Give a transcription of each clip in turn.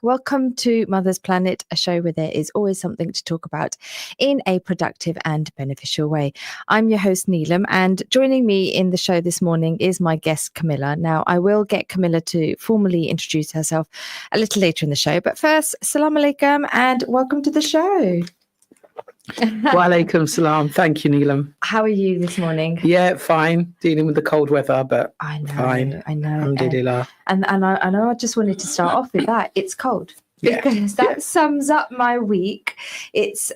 Welcome to Mother's Planet, a show where there is always something to talk about in a productive and beneficial way. I'm your host, Neelum, and joining me in the show this morning is my guest, Kamilla. Now, I will get Kamilla to formally introduce herself a little later in the show, but first, Assalamu alaikum and welcome to the show. Wa alaikum salam. Thank you, Neelum. How are you this morning? Yeah, fine. Dealing with the cold weather, but I know, fine. I know. Alhamdulillah. And I just wanted to start off with that. It's cold. Because that sums up my week. It's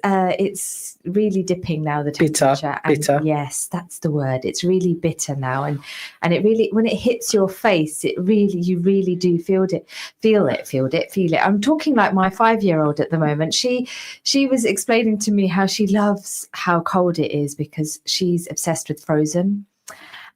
really dipping now, the temperature. Bitter. Yes, that's the word. It's really bitter now, and it really, when it hits your face, you really do feel it. I'm talking like my 5-year-old at the moment. She was explaining to me how she loves how cold it is because she's obsessed with Frozen.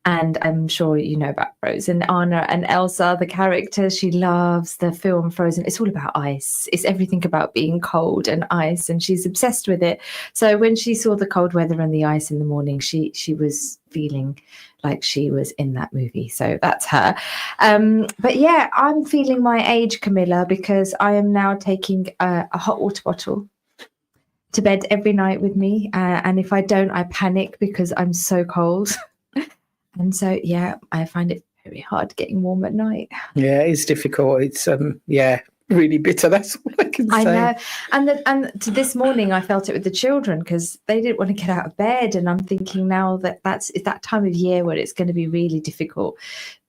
And I'm sure you know about Frozen. Anna and Elsa, the characters, she loves the film Frozen. It's all about ice. It's everything about being cold and ice, and she's obsessed with it. So when she saw the cold weather and the ice in the morning, she was feeling like she was in that movie. So that's her. But yeah, I'm feeling my age, Kamilla, because I am now taking a hot water bottle to bed every night with me. And if I don't, I panic because I'm so cold. And so, yeah, I find it very hard getting warm at night. Yeah, it's difficult. It's, really bitter. That's all I can say. I know. And to this morning, I felt it with the children because they didn't want to get out of bed. And I'm thinking now that it's that time of year where it's going to be really difficult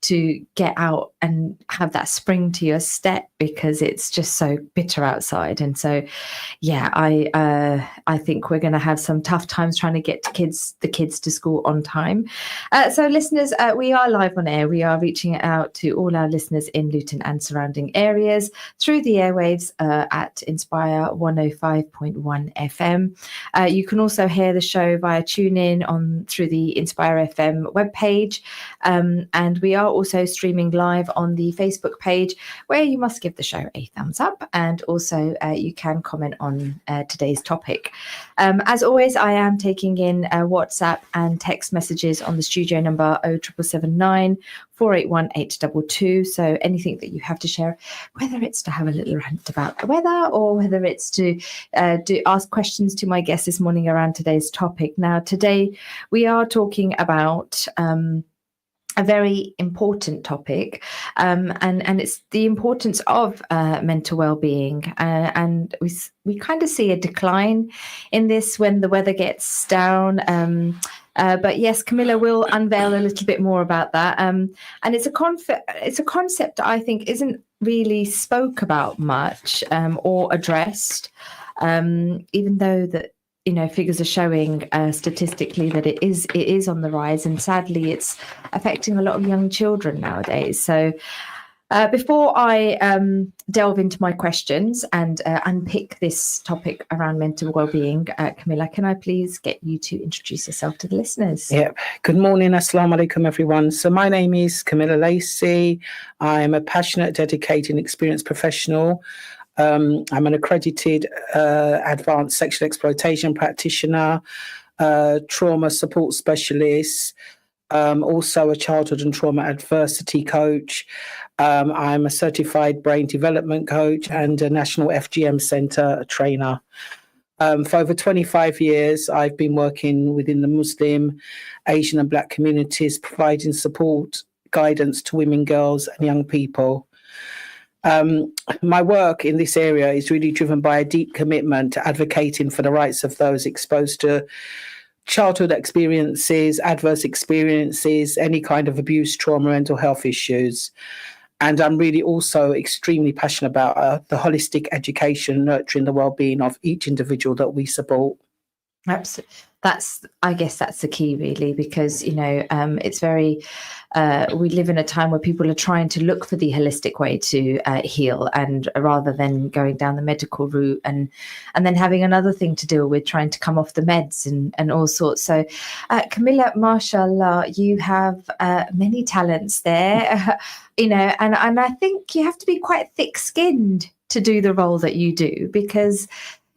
to get out and have that spring to your step because it's just so bitter outside. And so, yeah, I think we're going to have some tough times trying to get the kids to school on time. So listeners, we are live on air. We are reaching out to all our listeners in Luton and surrounding areas through the airwaves at Inspire 105.1 FM. You can also hear the show via TuneIn through the Inspire FM webpage. And we are also streaming live on the Facebook page where you must give the show a thumbs up, and also you can comment on today's topic. As always, I am taking in WhatsApp and text messages on the studio number 07779 481 822. So anything that you have to share, whether it's to have a little rant about the weather or whether it's to ask questions to my guest this morning around today's topic. Now, today we are talking about a very important topic, and it's the importance of mental well-being, and we kind of see a decline in this when the weather gets down. But yes, Kamilla will unveil a little bit more about that. And it's a concept that I think isn't really spoke about much or addressed, even though that, you know, figures are showing statistically that it is on the rise, and sadly it's affecting a lot of young children nowadays. So before I delve into my questions and unpick this topic around mental well-being, Kamilla, can I please get you to introduce yourself to the listeners? Yeah. Good morning. Assalamu alaikum, everyone. So my name is Kamilla Lacey. I'm a passionate, dedicated and experienced professional. I'm an accredited advanced sexual exploitation practitioner, trauma support specialist, also a childhood and trauma adversity coach. I'm a certified brain development coach and a national FGM Centre trainer. For over 25 years, I've been working within the Muslim, Asian and Black communities, providing support, guidance to women, girls and young people. My work in this area is really driven by a deep commitment to advocating for the rights of those exposed to childhood experiences, adverse experiences, any kind of abuse, trauma, mental health issues. And I'm really also extremely passionate about the holistic education, nurturing the well-being of each individual that we support. Absolutely. I guess that's the key, really, because, you know, it's very, we live in a time where people are trying to look for the holistic way to heal, and rather than going down the medical route and then having another thing to deal with, trying to come off the meds and all sorts. So, Kamilla, mashallah, you have many talents there, you know, and I think you have to be quite thick-skinned to do the role that you do, because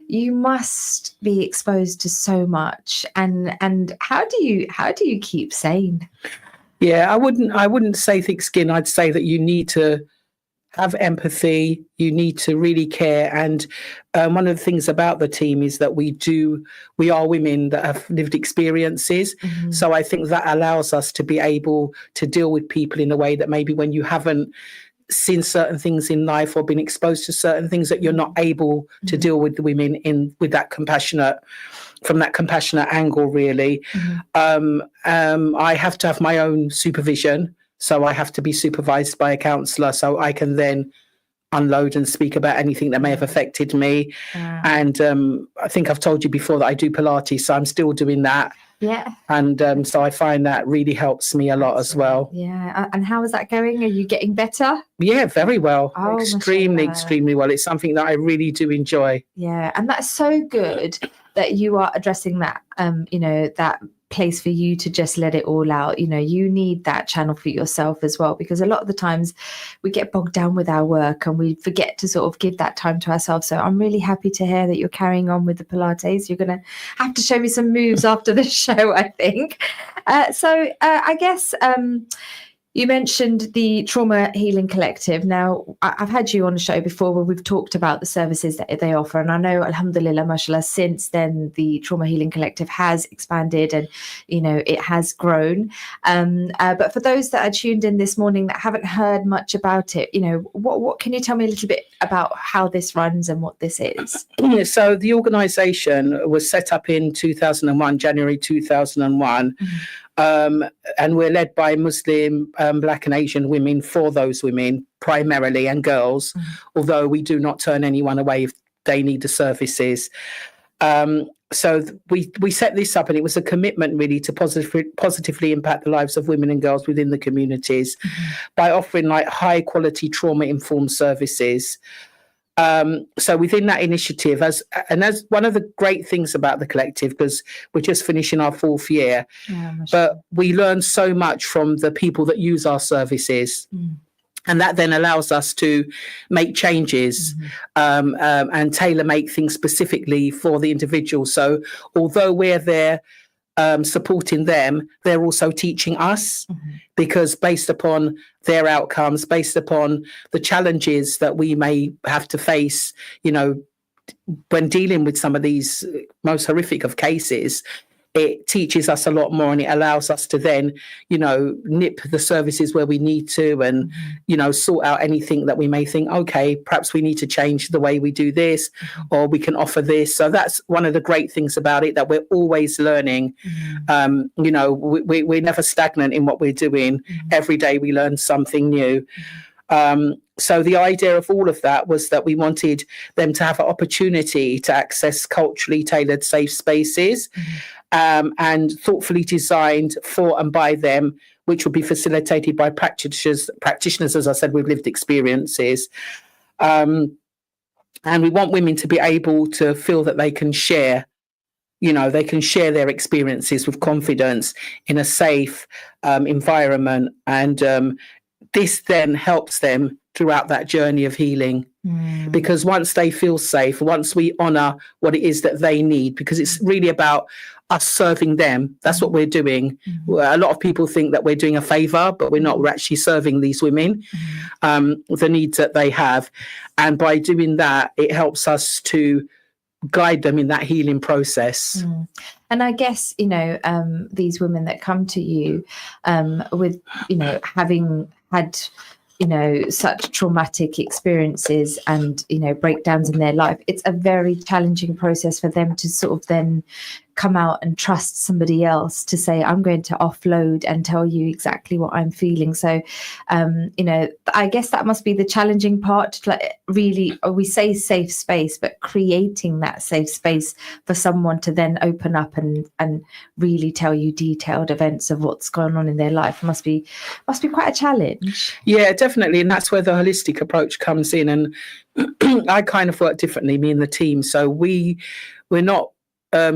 you must be exposed to so much, and how do you keep sane? Yeah, I wouldn't say thick skin. I'd say that you need to have empathy. You need to really care. And one of the things about the team is that we are women that have lived experiences. So I think that allows us to be able to deal with people in a way that maybe when you haven't seen certain things in life or been exposed to certain things, that you're not able to deal with the women with that compassionate angle, really. I have to have my own supervision. So I have to be supervised by a counsellor so I can then unload and speak about anything that may have affected me. And I think I've told you before that I do Pilates, so I'm still doing that. Yeah. And so I find that really helps me a lot as well. Yeah. And how is that going? Are you getting better? Yeah, very well. Oh, extremely well. It's something that I really do enjoy. Yeah. And that's so good that you are addressing that, that place for you to just let it all out. You need that channel for yourself as well, because a lot of the times we get bogged down with our work and we forget to sort of give that time to ourselves. So I'm really happy to hear that you're carrying on with the Pilates. You're going to have to show me some moves after this show, I think. I guess you mentioned the Trauma Healing Collective. Now, I've had you on the show before where we've talked about the services that they offer. And I know, alhamdulillah, mashallah, since then, the Trauma Healing Collective has expanded and, it has grown. But for those that are tuned in this morning that haven't heard much about it, what can you tell me a little bit about how this runs and what this is? So the organisation was set up in 2001, January 2001. And we're led by Muslim, Black and Asian women for those women primarily, and girls, although we do not turn anyone away if they need the services. So we set this up, and it was a commitment really to positively impact the lives of women and girls within the communities by offering like high quality trauma informed services. So within that initiative, as one of the great things about the collective, because we're just finishing our 4th year, but we learn so much from the people that use our services. And that then allows us to make changes and tailor make things specifically for the individual. So although we're there supporting them, they're also teaching us, because based upon their outcomes, based upon the challenges that we may have to face, when dealing with some of these most horrific of cases, it teaches us a lot more, and it allows us to then, nip the services where we need to, and, sort out anything that we may think, okay, perhaps we need to change the way we do this, or we can offer this. So that's one of the great things about it, that we're always learning. We're never stagnant in what we're doing. Every day we learn something new. So the idea of all of that was that we wanted them to have an opportunity to access culturally tailored safe spaces, and thoughtfully designed for and by them, which will be facilitated by practitioners, as I said, with lived experiences. And we want women to be able to feel that they can share, their experiences with confidence in a safe environment. And this then helps them throughout that journey of healing. Because once they feel safe, once we honour what it is that they need, because it's really about us serving them. That's what we're doing. A lot of people think that we're doing a favour, but we're not. We're actually serving these women, the needs that they have. And by doing that, it helps us to guide them in that healing process. And I guess, these women that come to you with, having had such traumatic experiences and, breakdowns in their life, it's a very challenging process for them to sort of then come out and trust somebody else to say, I'm going to offload and tell you exactly what I'm feeling. So, I guess that must be the challenging part, like really, we say safe space, but creating that safe space for someone to then open up and really tell you detailed events of what's going on in their life must be quite a challenge. Yeah, definitely. And that's where the holistic approach comes in. And I kind of work differently, me and the team. So we're not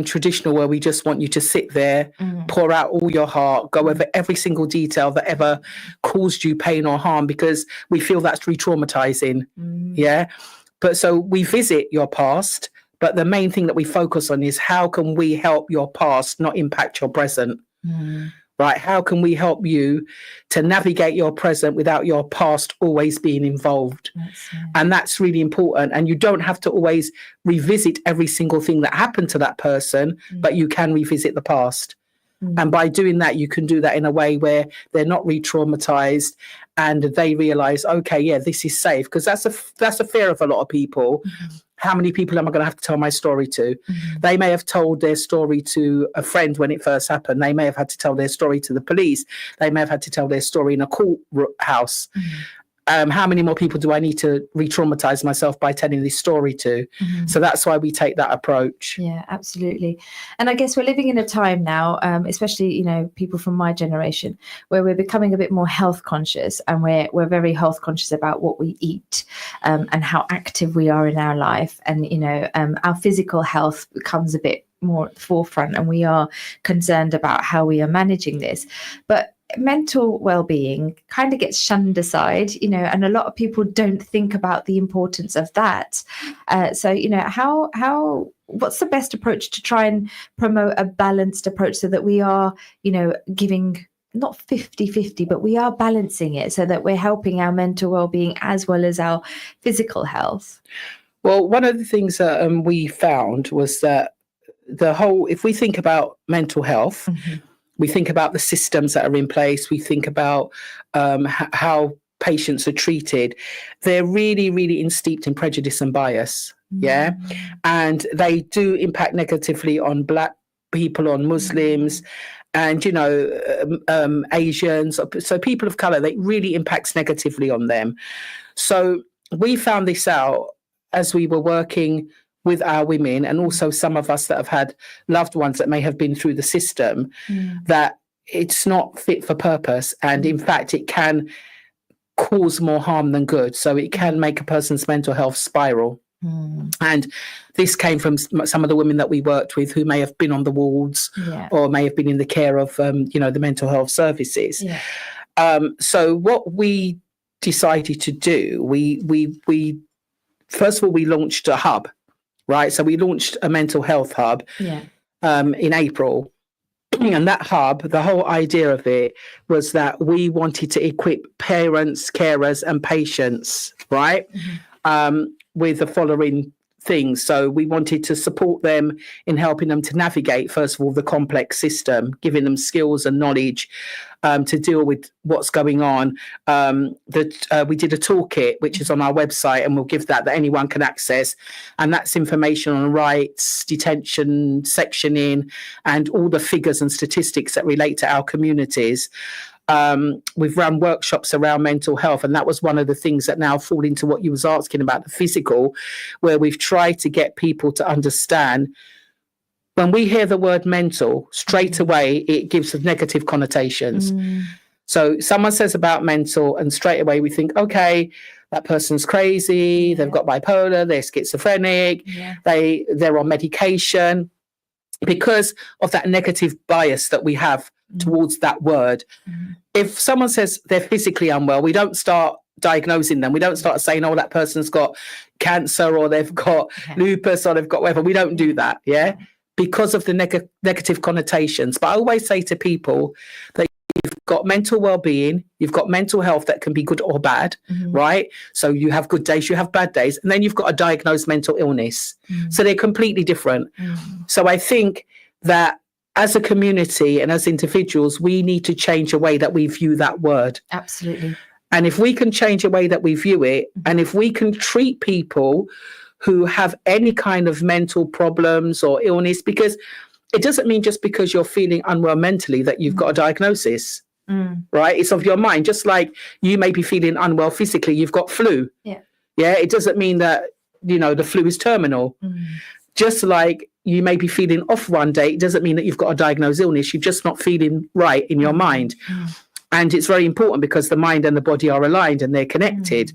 traditional, where we just want you to sit there, pour out all your heart, go over every single detail that ever caused you pain or harm, because we feel that's re-traumatizing. Yeah. But so we visit your past, but the main thing that we focus on is how can we help your past not impact your present? right? How can we help you to navigate your present without your past always being involved? And that's really important. And you don't have to always revisit every single thing that happened to that person, but you can revisit the past. And by doing that, you can do that in a way where they're not re-traumatized and they realize, okay, yeah, this is safe. Because that's a fear of a lot of people. How many people am I going to have to tell my story to? They may have told their story to a friend when it first happened. They may have had to tell their story to the police. They may have had to tell their story in a courthouse. How many more people do I need to re-traumatize myself by telling this story to? So that's why we take that approach. Yeah, absolutely. And I guess we're living in a time now, especially, you know, people from my generation, where we're becoming a bit more health conscious, and we're very health conscious about what we eat, and how active we are in our life. And, you know, our physical health becomes a bit more at the forefront, and we are concerned about how we are managing this. But mental well-being kind of gets shunned aside, you know, and a lot of people don't think about the importance of that. So, you know, what's the best approach to try and promote a balanced approach so that we are, you know, giving not 50-50, but we are balancing it so that we're helping our mental well-being as well as our physical health? Well, one of the things that we found was that if we think about mental health, we think about the systems that are in place. We think about how patients are treated. They're really, really steeped in prejudice and bias. Yeah. And they do impact negatively on Black people, on Muslims, and, you know, Asians. So people of color, that really impacts negatively on them. So we found this out as we were working with our women, and also some of us that have had loved ones that may have been through the system, that it's not fit for purpose. And in fact, it can cause more harm than good. So it can make a person's mental health spiral. And this came from some of the women that we worked with who may have been on the wards or may have been in the care of, you know, the mental health services. So what we decided to do, we first of all, we launched a hub. Right. So we launched a mental health hub in April. And that hub, the whole idea of it was that we wanted to equip parents, carers and patients, right, with the following things. So we wanted to support them in helping them to navigate, first of all, the complex system, giving them skills and knowledge to deal with what's going on. We did a toolkit, which is on our website, and we'll give that anyone can access. And that's information on rights, detention, sectioning, and all the figures and statistics that relate to our communities. We've run workshops around mental health, and that was one of the things that now fall into what you was asking about, the physical, where we've tried to get people to understand when we hear the word mental, straight away it gives us negative connotations. So someone says about mental, and straight away we think, okay, that person's crazy, they've got bipolar, they're schizophrenic, they're on medication, because of that negative bias that we have towards that word. If someone says they're physically unwell, we don't start diagnosing them. We don't start saying, oh, that person's got cancer, or they've got lupus, or they've got whatever. We don't do that, because of the negative connotations. But I always say to people that you've got mental well-being, you've got mental health that can be good or bad, right? So you have good days, you have bad days, and then you've got a diagnosed mental illness. So they're completely different. So I think that as a community and as individuals, we need to change the way that we view that word. Absolutely. And if we can change the way that we view it, and if we can treat people who have any kind of mental problems or illness, because it doesn't mean just because you're feeling unwell mentally that you've got a diagnosis, right? It's of your mind. Just like you may be feeling unwell physically, you've got flu. It doesn't mean that, you know, the flu is terminal. Just like you may be feeling off one day, it doesn't mean that you've got a diagnosed illness. You're just not feeling right in your mind. And it's very important because the mind and the body are aligned and they're connected.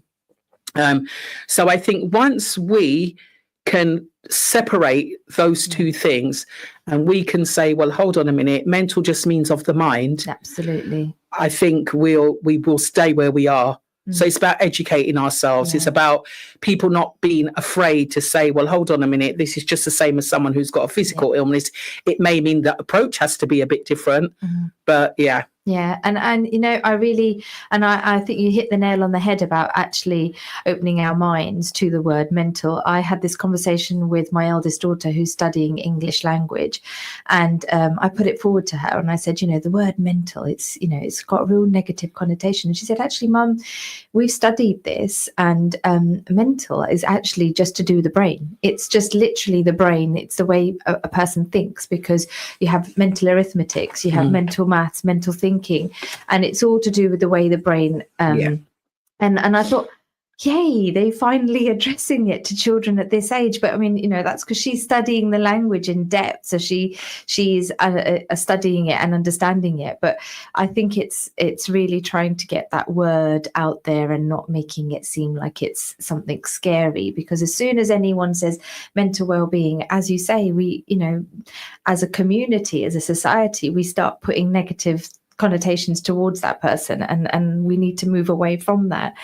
So I think once we can separate those two things, and we can say, well, hold on a minute, mental just means of the mind. Absolutely. I think we will stay where we are. So it's about educating ourselves. Yeah. It's about people not being afraid to say, well, hold on a minute, this is just the same as someone who's got a physical illness. It may mean that approach has to be a bit different, but yeah. Yeah, and you know, I think you hit the nail on the head about actually opening our minds to the word mental. I had this conversation with my eldest daughter who's studying English language, and I put it forward to her, and I said, you know, the word mental, it's got a real negative connotation. And she said, actually, Mum, we've studied this, and mental is actually just to do with the brain. It's just literally the brain. It's the way a person thinks, because you have mental arithmetics, you have mental maths, mental thinking, and it's all to do with the way the brain and I thought, yay, they finally addressing it to children at this age. But I mean, you know, that's because she's studying the language in depth, so she's studying it and understanding it. But I think it's really trying to get that word out there and not making it seem like it's something scary, because as soon as anyone says mental well-being, as you say, we, you know, as a community, as a society, we start putting negative connotations towards that person, and we need to move away from that.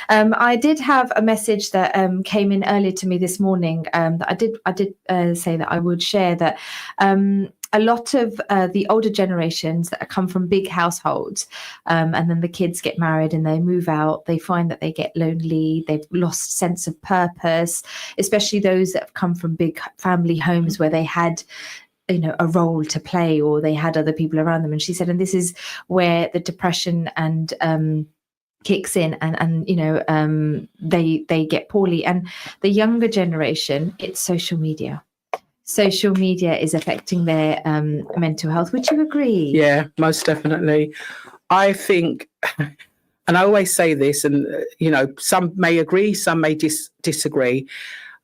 I did have a message that came in earlier to me this morning that I did say that I would share, that a lot of the older generations that come from big households, and then the kids get married and they move out, they find that they get lonely, they've lost sense of purpose, especially those that have come from big family homes where they had, you know, a role to play, or they had other people around them. And she said, and this is where the depression and kicks in, and you know, they get poorly. And the younger generation, it's social media. Social media is affecting their mental health. Would you agree? Yeah, most definitely. I think, and I always say this, and you know, some may agree, some may disagree,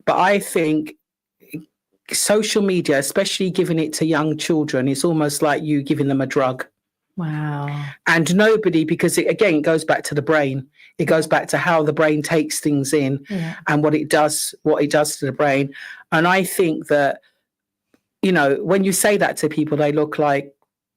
but I think social media, especially giving it to young children, is almost like you giving them a drug. Wow. And nobody, because it again goes back to the brain. It goes back to how the brain takes things in and what it does to the brain. And I think that, you know, when you say that to people, they look like,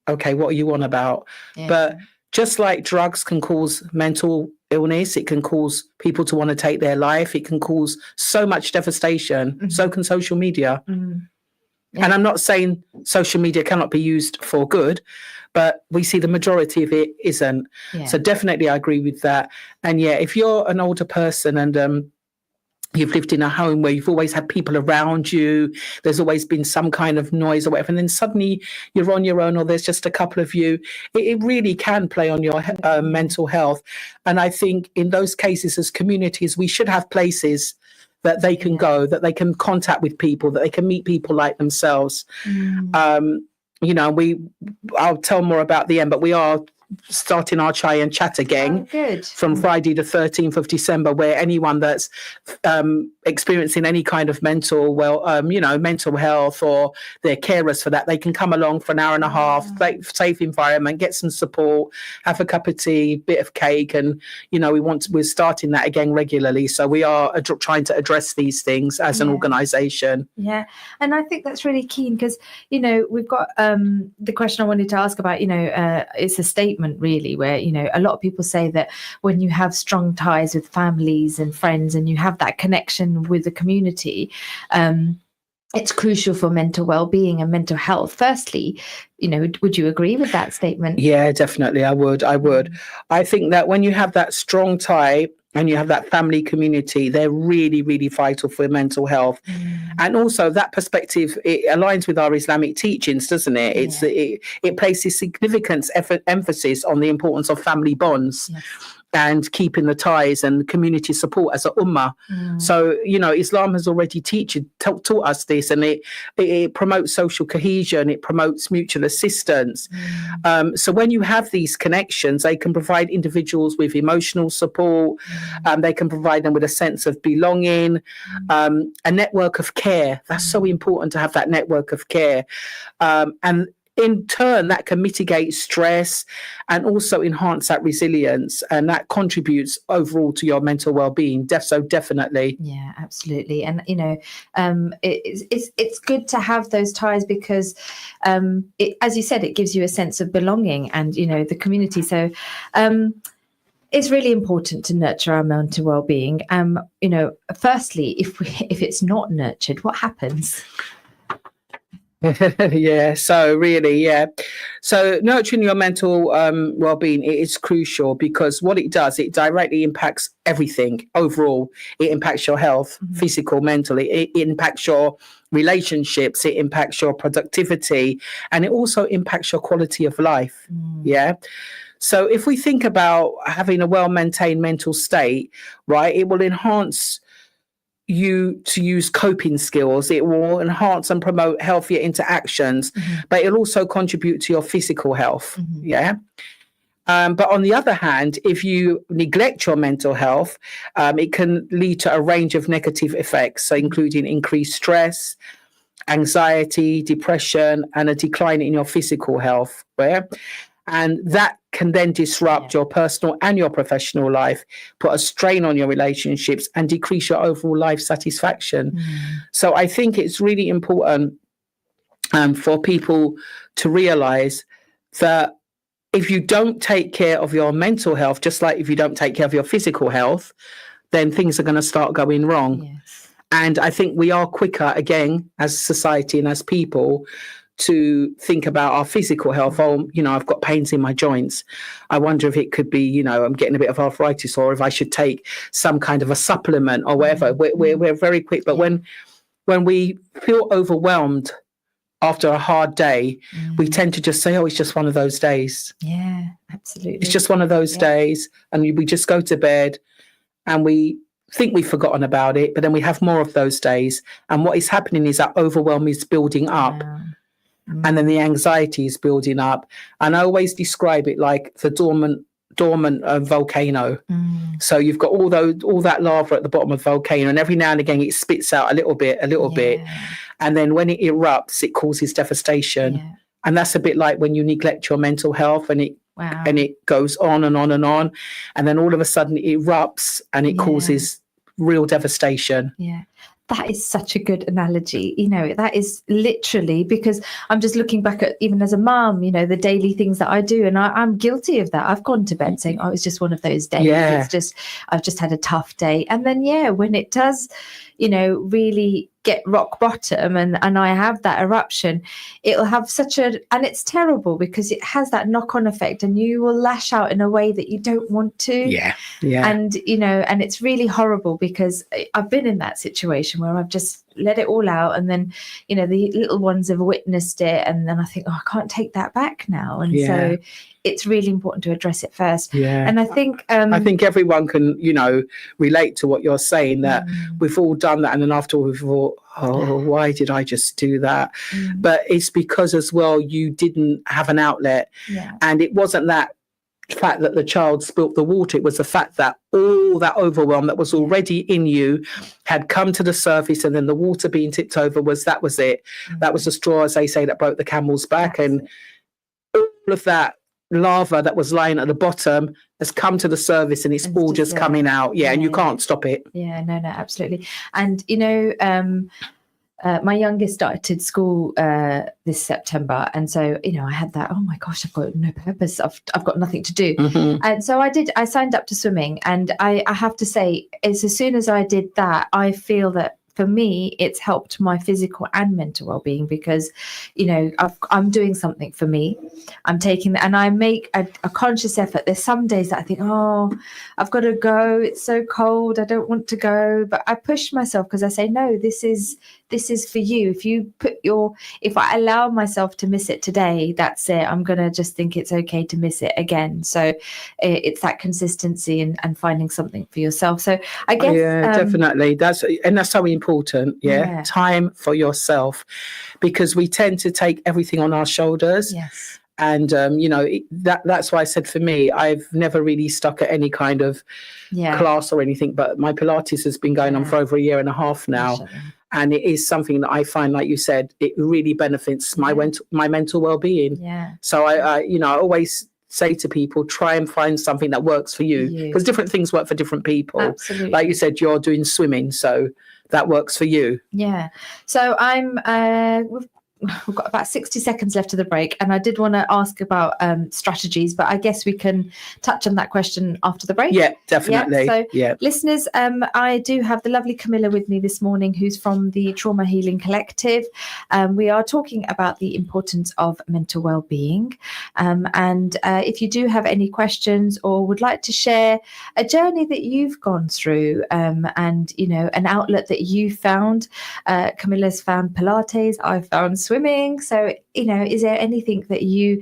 okay, what are you on about? Yeah. But just like drugs can cause mental illness, it can cause people to want to take their life, it can cause so much devastation. So can social media. Yeah. And I'm not saying social media cannot be used for good, but we see the majority of it isn't. Yeah. So definitely I agree with that. And yeah, if you're an older person and you've lived in a home where you've always had people around you, there's always been some kind of noise or whatever, and then suddenly you're on your own, or there's just a couple of you, it really can play on your mental health. And I think in those cases, as communities, we should have places that they can go, that they can contact with people, that they can meet people like themselves. You know, I'll tell more about the end, but we are starting our Chai and Chat again from Friday the 13th of December, where anyone that's experiencing any kind of mental health, or their carers for that, they can come along for an hour and a half, safe environment, get some support, have a cup of tea, bit of cake, and you know, we're starting that again regularly. So we are trying to address these things as an organisation. Yeah, and I think that's really keen, because you know, we've got the question I wanted to ask about, you know, it's a statement really, where, you know, a lot of people say that when you have strong ties with families and friends, and you have that connection with the community, it's crucial for mental well-being and mental health. Firstly, you know, would you agree with that statement? Yeah, definitely. I would. I think that when you have that strong tie and you have that family community, they're really, really vital for mental health. And also that perspective, it aligns with our Islamic teachings, doesn't it? It places significant emphasis on the importance of family bonds. And keeping the ties and community support as a ummah. So, you know, Islam has already taught us this, and it promotes social cohesion, it promotes mutual assistance. So when you have these connections, they can provide individuals with emotional support, they can provide them with a sense of belonging, a network of care. That's so important to have that network of care. And in turn, that can mitigate stress and also enhance that resilience, and that contributes overall to your mental well-being. So definitely. Yeah, absolutely. And you know, it's good to have those ties, because as you said, it gives you a sense of belonging and, you know, the community. So it's really important to nurture our mental well-being. Firstly, if it's not nurtured, what happens? Yeah, so really, yeah. So nurturing your mental well-being, it is crucial, because what it does, it directly impacts everything overall. It impacts your health, physical, mentally. It impacts your relationships. It impacts your productivity, and it also impacts your quality of life. Yeah. So if we think about having a well-maintained mental state, right, it will enhance you to use coping skills. It will enhance and promote healthier interactions, but it'll also contribute to your physical health. Yeah. But on the other hand, if you neglect your mental health, it can lead to a range of negative effects, so including increased stress, anxiety, depression, and a decline in your physical health. And that can then disrupt your personal and your professional life, put a strain on your relationships, and decrease your overall life satisfaction. So I think it's really important for people to realize that if you don't take care of your mental health, just like if you don't take care of your physical health, then things are going to start going wrong. Yes. And I think we are quicker, again, as society and as people, to think about our physical health. Oh, I've got pains in my joints. I wonder if it could be, I'm getting a bit of arthritis, or if I should take some kind of a supplement or whatever. We're very quick. But when we feel overwhelmed after a hard day, we tend to just say, oh, it's just one of those days. Yeah, absolutely. It's just one of those days. And we just go to bed and we think we've forgotten about it, but then we have more of those days. And what is happening is that overwhelm is building up. And then the anxiety is building up. And I always describe it like the dormant volcano. So you've got all that lava at the bottom of the volcano, and every now and again it spits out a little bit. And then when it erupts, it causes devastation. And that's a bit like when you neglect your mental health, and it goes on and on and on. And then all of a sudden it erupts and it causes real devastation. Yeah. That is such a good analogy. That is literally, because I'm just looking back at, even as a mum, the daily things that I do. And I'm guilty of that. I've gone to bed saying, oh, it's just one of those days. I've just had a tough day. And then, when it does, really get rock bottom and I have that eruption, it'll have and it's terrible because it has that knock-on effect, and you will lash out in a way that you don't want to. And and it's really horrible, because I've been in that situation where I've just let it all out, and then the little ones have witnessed it, and then I think, oh, I can't take that back now. And so it's really important to address it first. And I think everyone can relate to what you're saying, that we've all done that, and then after we've thought, oh, why did I just do that? But it's because as well you didn't have an outlet. And it wasn't that fact that the child spilt the water, it was the fact that all that overwhelm that was already in you had come to the surface, and then the water being tipped over was it. That was the straw, as they say, that broke the camel's back. And all of that lava that was lying at the bottom has come to the surface, and it's all just coming out. And you can't stop it. No, absolutely. And my youngest started school this September, and so I had that, oh my gosh, I've got no purpose, I've got nothing to do. And so I signed up to swimming, and I have to say, as soon as I did that, I feel that for me, it's helped my physical and mental well-being, because, I'm doing something for me. I'm taking that, and I make a conscious effort. There's some days that I think, oh, I've got to go. It's so cold. I don't want to go. But I push myself, because I say, no, this is for you. If I allow myself to miss it today, that's it. I'm going to just think it's okay to miss it again. So it's that consistency and finding something for yourself. So I guess. Yeah, definitely. That's so important. Time for yourself, because we tend to take everything on our shoulders. And that's why I said, for me, I've never really stuck at any kind of class or anything, but my Pilates has been going on for over 1.5 years now. And it is something that I find, like you said, it really benefits my mental well-being. So I always say to people, try and find something that works for you, because different things work for different people. Absolutely. Like you said, you're doing swimming, so that works for you. So I'm we've got about 60 seconds left of the break, and I did want to ask about strategies, but I guess we can touch on that question after the break. Yeah, definitely. So, listeners, I do have the lovely Kamilla with me this morning, who's from the Trauma Healing Collective. We are talking about the importance of mental well-being, and if you do have any questions or would like to share a journey that you've gone through, and an outlet that you found. Camilla's found Pilates, I found swimming. So, is there anything that you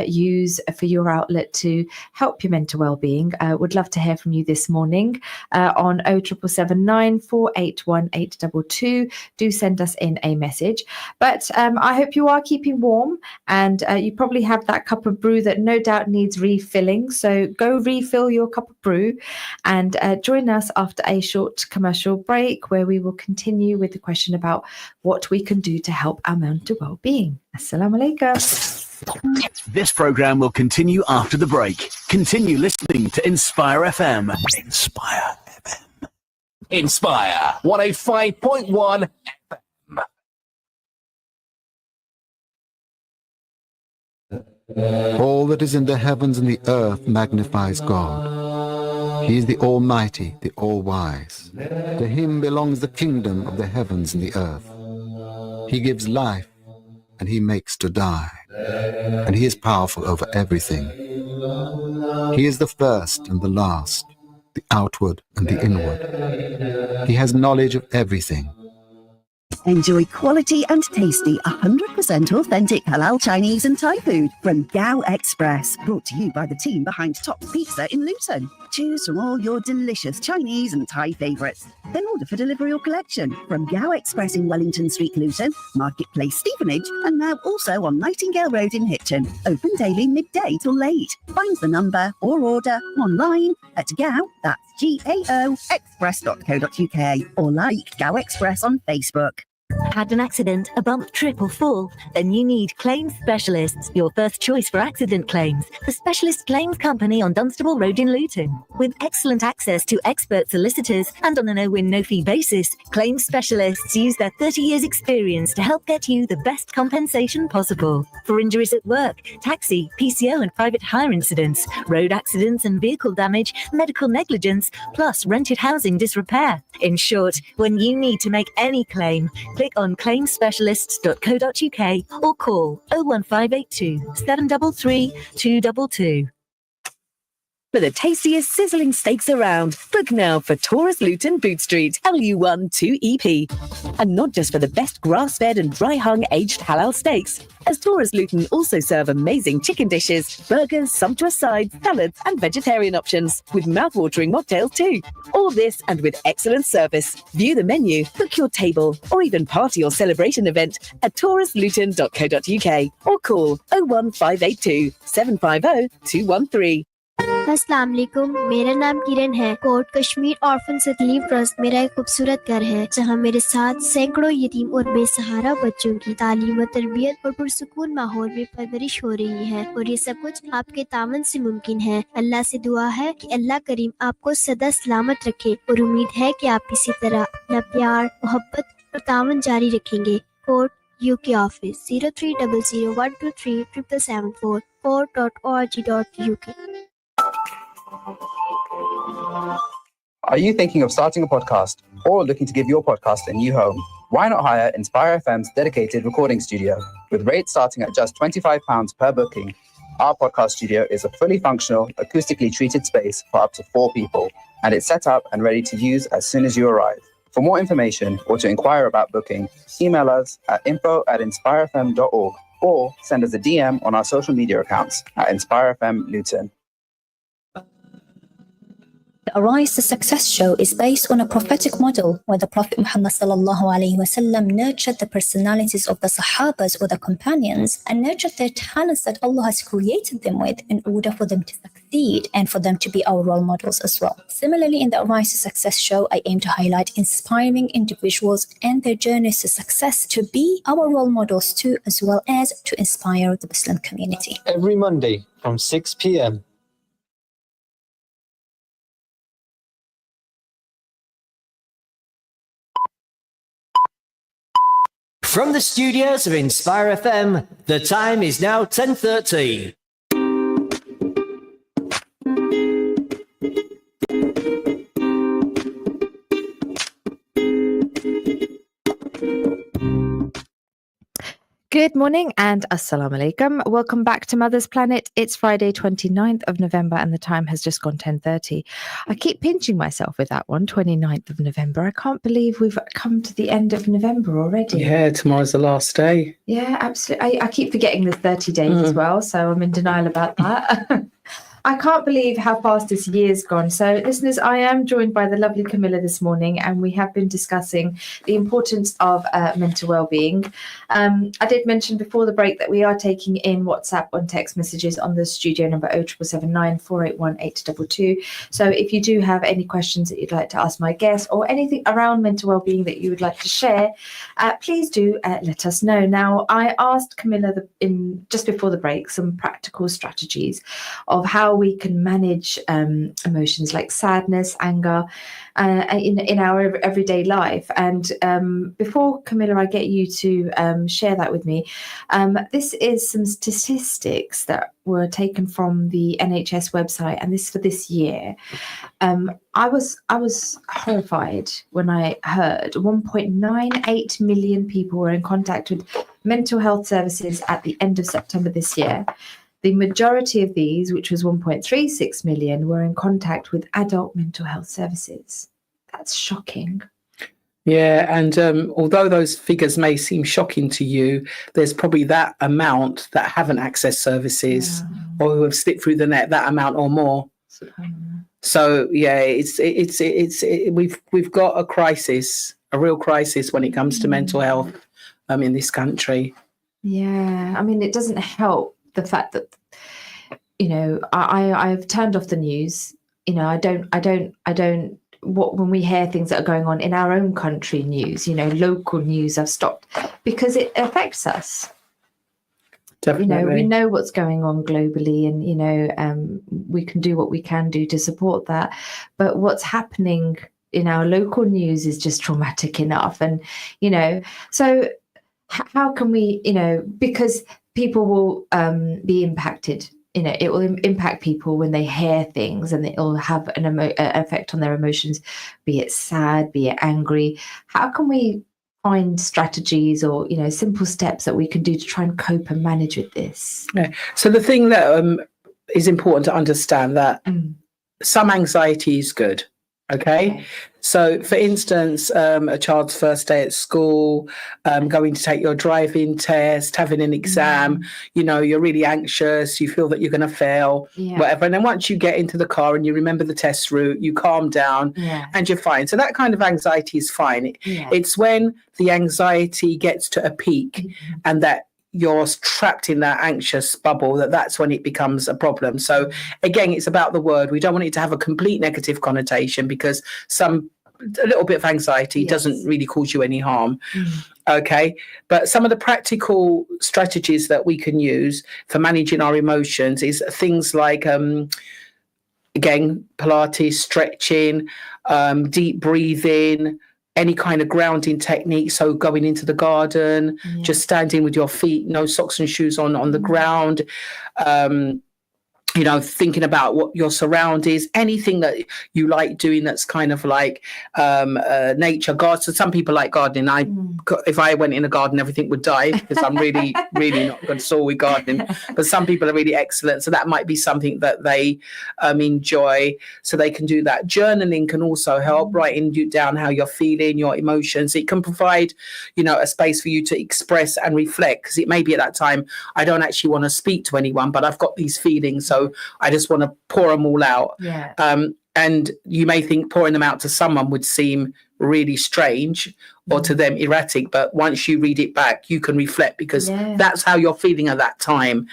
use for your outlet to help your mental well-being? Would love to hear from you this morning on 07779 481 822. Do send us in a message. But I hope you are keeping warm, and you probably have that cup of brew that no doubt needs refilling. So go refill your cup of brew and join us after a short commercial break, where we will continue with the question about what we can do to help our mental well-being. Assalamu alaikum. This program will continue after the break. Continue listening to Inspire FM. Inspire FM. Inspire 105.1 FM. All that is in the heavens and the earth magnifies God. He is the Almighty, the All-Wise. To him belongs the kingdom of the heavens and the earth. He gives life, and he makes to die. And he is powerful over everything. He is the first and the last, the outward and the inward. He has knowledge of everything. Enjoy quality and tasty 100% authentic halal Chinese and Thai food from Gao Express. Brought to you by the team behind Top Pizza in Luton. Choose from all your delicious Chinese and Thai favourites. Then order for delivery or collection from Gao Express in Wellington Street, Luton, Marketplace, Stevenage, and now also on Nightingale Road in Hitchin. Open daily midday till late. Find the number or order online at Gao, that's GAO, express.co.uk, or like Gao Express on Facebook. Had an accident, a bump, trip or fall? Then you need Claims Specialists, your first choice for accident claims. The Specialist Claims Company on Dunstable Road in Luton. With excellent access to expert solicitors and on a no-win, no-fee basis, Claims Specialists use their 30 years experience to help get you the best compensation possible. For injuries at work, taxi, PCO and private hire incidents, road accidents and vehicle damage, medical negligence, plus rented housing disrepair. In short, when you need to make any claim, click on claimspecialists.co.uk or call 01582 733 222. For the tastiest sizzling steaks around, book now for Taurus Luton Boot Street, LU1 2EP. And not just for the best grass-fed and dry-hung aged halal steaks, as Taurus Luton also serve amazing chicken dishes, burgers, sumptuous sides, salads and vegetarian options, with mouth-watering mocktails too. All this and with excellent service. View the menu, book your table, or even party or celebration event at taurusluton.co.uk or call 01582 750 213. अस्सलाम वालेकुम, मेरा नाम किरण है। KORT Kashmir orphan relief trust मेरा एक खूबसूरत घर है, जहां मेरे साथ सैकड़ों यतीम और बेसहारा बच्चों की तालीम और तरबियत और पुरसुकून माहौल में परवरिश हो रही है, और ये सब कुछ आपके तावन से मुमकिन है। अल्लाह से दुआ है कि अल्लाह करीम आपको सदा सलामत रखे, और उम्मीद है कि आप इसी तरह अपना प्यार, मोहब्बत और तावन जारी रखेंगे। KORT UK office 0300123774 court.org.uk. Are you thinking of starting a podcast or looking to give your podcast a new home? Why not hire Inspire FM's dedicated recording studio? With rates starting at just £25 per booking, our podcast studio is a fully functional, acoustically treated space for up to 4 people, and it's set up and ready to use as soon as you arrive. For more information or to inquire about booking, email us at info@inspirefm.org or send us a DM on our social media accounts at InspireFM Luton. The Arise to Success show is based on a prophetic model where the Prophet Muhammad nurtured the personalities of the Sahabas or the companions and nurtured their talents that Allah has created them with in order for them to succeed and for them to be our role models as well. Similarly, in the Arise to Success show, I aim to highlight inspiring individuals and their journeys to success to be our role models too, as well as to inspire the Muslim community. Every Monday from 6 p.m. From the studios of Inspire FM, the time is now 10:30. Good morning and assalamu alaikum. Welcome back to Mother's Planet. It's Friday, 29th of November, and the time has just gone 10:30. I keep pinching myself with that one, 29th of November. I can't believe we've come to the end of November already. Yeah, tomorrow's the last day. Yeah, absolutely. I keep forgetting there's 30 days as well, so I'm in denial about that. I can't believe how fast this year's gone. So, listeners, I am joined by the lovely Kamilla this morning, and we have been discussing the importance of mental well-being. I did mention before the break that we are taking in WhatsApp and text messages on the studio number 07779 481 822. So, if you do have any questions that you'd like to ask my guest or anything around mental well-being that you would like to share, please do let us know. Now, I asked Kamilla just before the break some practical strategies of how we can manage emotions like sadness, anger in our everyday life. And before, Kamilla, I get you to share that with me. This is some statistics that were taken from the NHS website, and this for this year. I was horrified when I heard 1.98 million people were in contact with mental health services at the end of September this year. The majority of these, which was 1.36 million, were in contact with adult mental health services. That's shocking. Yeah, and although those figures may seem shocking to you, there's probably that amount that haven't accessed services or who have slipped through the net, that amount or more. So yeah, we've got a crisis, a real crisis when it comes to mental health in this country. Yeah, I mean, it doesn't help the fact that, I've turned off the news. I don't when we hear things that are going on in our own country news, local news, I've stopped because it affects us. Definitely. We know what's going on globally, and we can do what we can do to support that. But what's happening in our local news is just traumatic enough. And so how can we, because people will be impacted. It will impact people when they hear things, and it will have an effect on their emotions, be it sad, be it angry. How can we find strategies or simple steps that we can do to try and cope and manage with this? Yeah. So the thing that is important to understand that some anxiety is good. Okay. So, for instance, a child's first day at school, going to take your driving test, having an exam, you're really anxious, you feel that you're going to fail, whatever. And then once you get into the car and you remember the test route, you calm down and you're fine. So that kind of anxiety is fine. It's when the anxiety gets to a peak and that you're trapped in that anxious bubble, that's when it becomes a problem. So again, it's about the word. We don't want it to have a complete negative connotation, because a little bit of anxiety doesn't really cause you any harm. Okay. But some of the practical strategies that we can use for managing our emotions is things like, again, Pilates, stretching, deep breathing, any kind of grounding technique. So going into the garden, just standing with your feet, no socks and shoes on the ground, thinking about what your surroundings, anything that you like doing that's kind of like nature, garden. So some people like gardening. If I went in a garden, everything would die because I'm really, really not good at all with gardening. But some people are really excellent. So that might be something that they enjoy. So they can do that. Journaling can also help, writing down how you're feeling, your emotions. It can provide, a space for you to express and reflect, because it may be at that time, I don't actually want to speak to anyone, but I've got these feelings. So I just want to pour them all out. And you may think pouring them out to someone would seem really strange or to them erratic, but once you read it back, you can reflect, because that's how you're feeling at that time.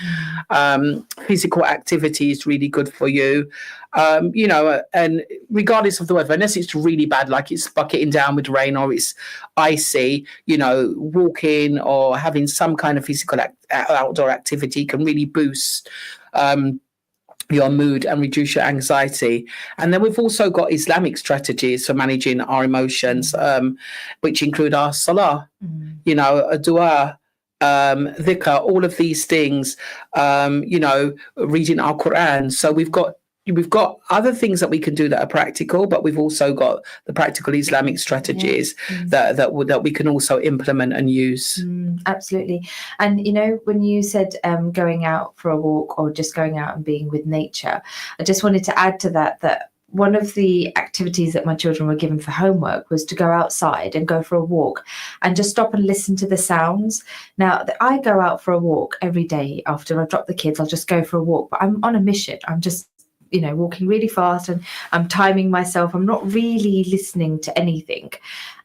Physical activity is really good for you, and regardless of the weather, unless it's really bad, like it's bucketing down with rain or it's icy, walking or having some kind of physical outdoor activity can really boost your mood and reduce your anxiety. And then we've also got Islamic strategies for managing our emotions, which include our salah, you know, a dua, dhikr, all of these things, you know, reading our Quran. So we've got other things that we can do that are practical, but we've also got the practical Islamic strategies that we can also implement and use. Absolutely. And you know, when you said going out for a walk or just going out and being with nature, I just wanted to add to that one of the activities that my children were given for homework was to go outside and go for a walk and just stop and listen to the sounds. Now, I go out for a walk every day after I drop the kids. I'll just go for a walk, but I'm on a mission. I'm just, you know, walking really fast and I'm timing myself. I'm not really listening to anything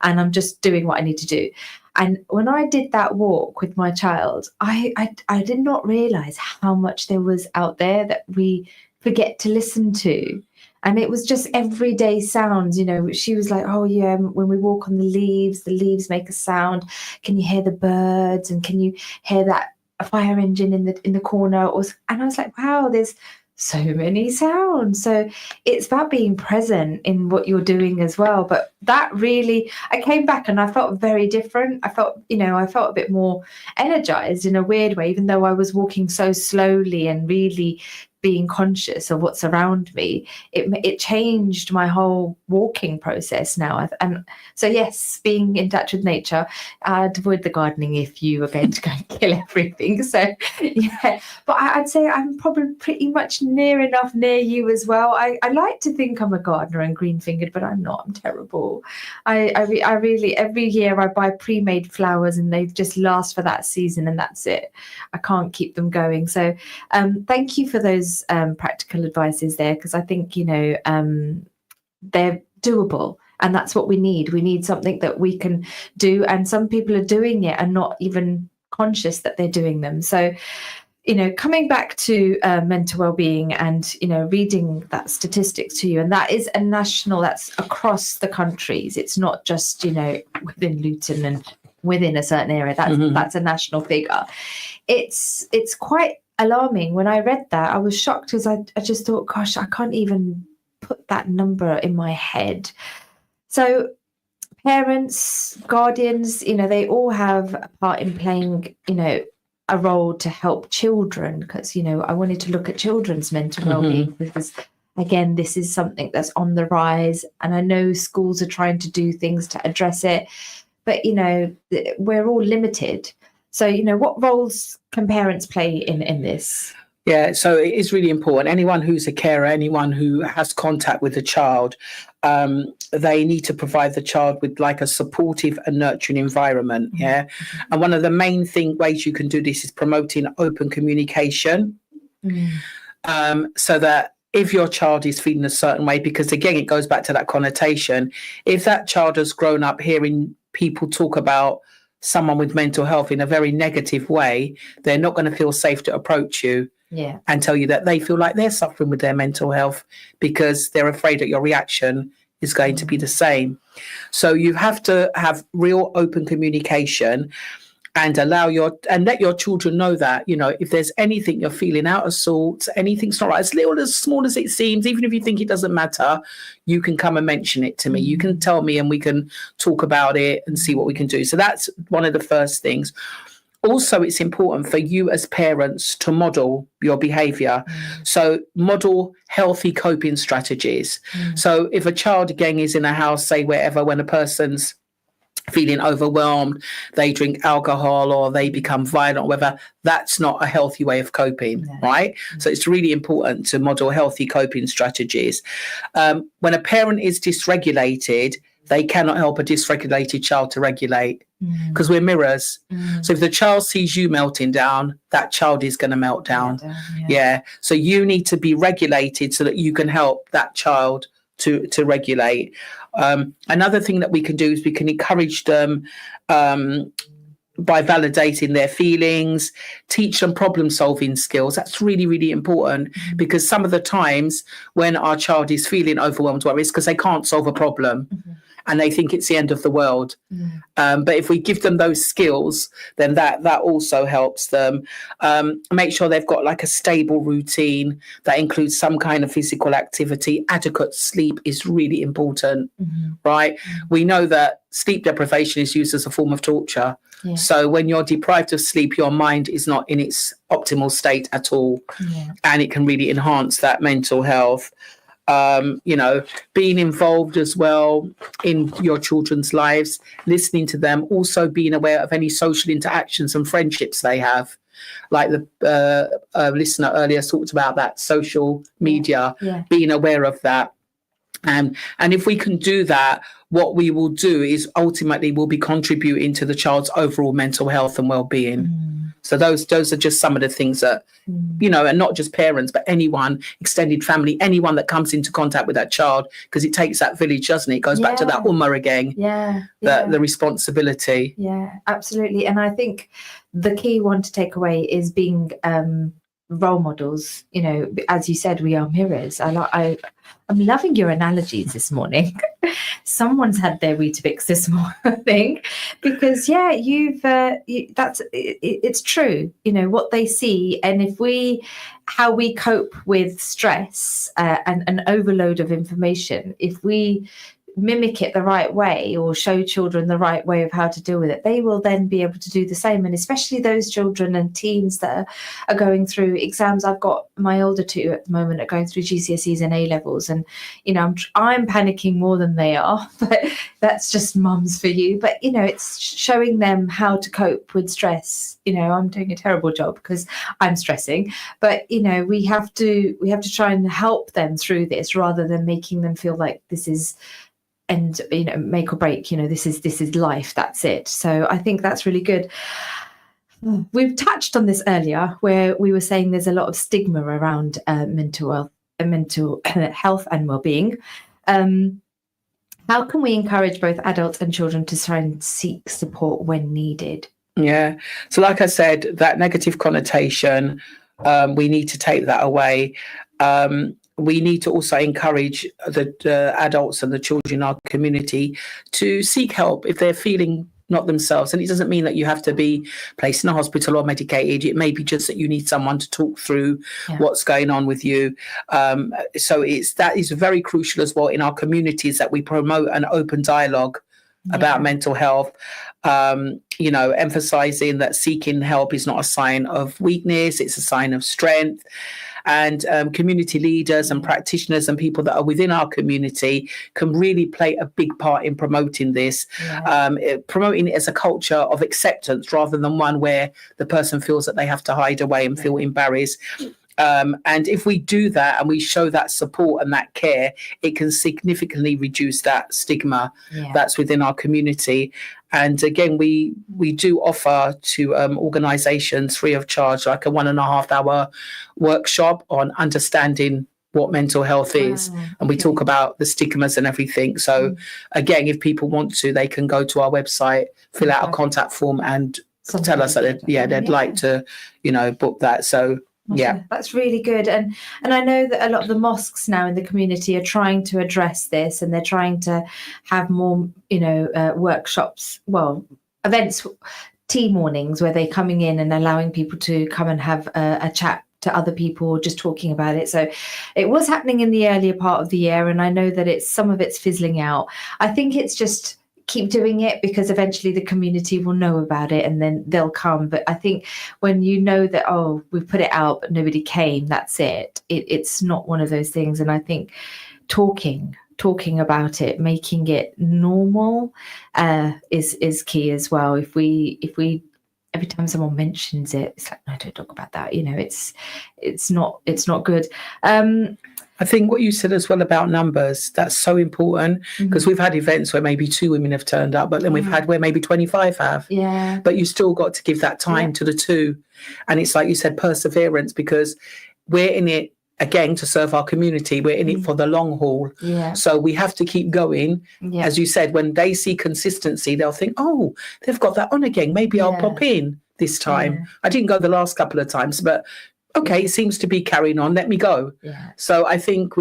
and I'm just doing what I need to do. And when I did that walk with my child, I did not realize how much there was out there that we forget to listen to. And it was just everyday sounds, you know. She was like, oh yeah, when we walk on the leaves make a sound. Can you hear the birds? And can you hear that fire engine in the corner? And I was like, wow, there's so many sounds. So it's about being present in what you're doing as well. But that really, I came back and I felt very different. I felt a bit more energized in a weird way, even though I was walking so slowly and really being conscious of what's around me. It changed my whole walking process now. And so yes, being in touch with nature. I'd avoid the gardening if you were going to go and kill everything. So yeah, but I'd say I'm probably pretty much near you as well. I like to think I'm a gardener and green fingered, but I'm not. I'm terrible. I really, every year I buy pre-made flowers and they just last for that season and that's it. I can't keep them going. So thank you for those practical advices there, because I think, you know, they're doable and that's what we need. We need something that we can do, and some people are doing it and not even conscious that they're doing them. So, you know, coming back to mental well-being and, you know, reading that statistics to you, and that is a national, that's across the countries. It's not just, you know, within Luton and within a certain area. That's a national figure. It's quite alarming. When I read that, I was shocked because I just thought, gosh, I can't even put that number in my head. So parents, guardians, you know, they all have a part in playing, you know, a role to help children, because, you know, I wanted to look at children's mental well-being because, again, this is something that's on the rise, and I know schools are trying to do things to address it, but, you know, we're all limited. So, you know, what roles can parents play in this? Yeah, so it is really important. Anyone who's a carer, anyone who has contact with a child, they need to provide the child with like a supportive and nurturing environment. Yeah. And one of the main ways you can do this is promoting open communication. So that if your child is feeling a certain way, because again, it goes back to that connotation. If that child has grown up hearing people talk about someone with mental health in a very negative way, they're not going to feel safe to approach you and tell you that they feel like they're suffering with their mental health, because they're afraid that your reaction is going to be the same. So you have to have real open communication and let your children know that, you know, if there's anything you're feeling out of sorts, anything's not right, as little as small as it seems, even if you think it doesn't matter, you can come and mention it to me. You can tell me and we can talk about it and see what we can do. So that's one of the first things. Also, it's important for you as parents to model your behavior. So model healthy coping strategies. So if a child, again, is in a house, say wherever, when a person's feeling overwhelmed, they drink alcohol or they become violent or whatever, that's not a healthy way of coping, right? So it's really important to model healthy coping strategies. When a parent is dysregulated, they cannot help a dysregulated child to regulate, because we're mirrors. So if the child sees you melting down, that child is going to melt down. So you need to be regulated so that you can help that child to regulate. Another thing that we can do is we can encourage them by validating their feelings, teach them problem solving skills. That's really, really important, because some of the times when our child is feeling overwhelmed, it's because they can't solve a problem. and they think it's the end of the world. But if we give them those skills, then that also helps them. Make sure they've got like a stable routine that includes some kind of physical activity. Adequate sleep is really important, right? We know that sleep deprivation is used as a form of torture. So when you're deprived of sleep, your mind is not in its optimal state at all, and it can really enhance that mental health. Being involved as well in your children's lives, listening to them, also being aware of any social interactions and friendships they have. Like the listener earlier talked about that social media, being aware of that. And if we can do that, what we will do is ultimately we'll be contributing to the child's overall mental health and well-being. So those are just some of the things that, and not just parents, but anyone, extended family, anyone that comes into contact with that child, because it takes that village, doesn't it? It goes back to that ummah again, the responsibility. Yeah, absolutely. And I think the key one to take away is being role models. As you said, we are mirrors. I'm loving your analogies this morning. Someone's had their Weetabix this morning, because it's true. What they see, and how we cope with stress and an overload of information. If we mimic it the right way, or show children the right way of how to deal with it, they will then be able to do the same. And especially those children and teens that are going through exams. I've got my older two at the moment are going through GCSEs and A levels, and I'm panicking more than they are, but that's just mums for you. But it's showing them how to cope with stress. I'm doing a terrible job because I'm stressing, but we have to try and help them through this, rather than making them feel like this is make or break. This is life, that's it. So I think that's really good. We've touched on this earlier, where we were saying there's a lot of stigma around mental health and well-being. How can we encourage both adults and children to try and seek support when needed? Yeah. So like I said, that negative connotation, we need to take that away. We need to also encourage the adults and the children in our community to seek help if they're feeling not themselves. And it doesn't mean that you have to be placed in a hospital or medicated. It may be just that you need someone to talk through what's going on with you. So that is very crucial as well in our communities, that we promote an open dialogue about mental health, emphasizing that seeking help is not a sign of weakness, it's a sign of strength. And community leaders and practitioners and people that are within our community can really play a big part in promoting this, promoting it as a culture of acceptance, rather than one where the person feels that they have to hide away and feel embarrassed. And if we do that and we show that support and that care, it can significantly reduce that stigma that's within our community. And again, we do offer to organisations free of charge, like a 1.5 hour workshop on understanding what mental health is. And we talk about the stigmas and everything. So again, if people want to, they can go to our website, fill out a contact form and tell us that they'd like to, book that. So that's really good. And I know that a lot of the mosques now in the community are trying to address this, and they're trying to have more workshops, events, tea mornings, where they're coming in and allowing people to come and have a chat to other people, just talking about it. So it was happening in the earlier part of the year, and I know that some of it's fizzling out. I think it's just keep doing it, because eventually the community will know about it and then they'll come. But I think when you know that, we've put it out but nobody came, that's it. It's not one of those things. And I think talking about it, making it normal is key as well. If we every time someone mentions it, it's like, no, don't talk about that. It's not good. I think what you said as well about numbers, that's so important, because we've had events where maybe 2 women have turned up, but then we've had where maybe 25 have. Yeah. But you still got to give that time to the 2. And it's like you said, perseverance, because we're in it, again, to serve our community. We're in it for the long haul. Yeah. So we have to keep going. Yeah. As you said, when they see consistency, they'll think, they've got that on again. Maybe I'll pop in this time. I didn't go the last couple of times, but okay, it seems to be carrying on, let me go. Yeah. So I think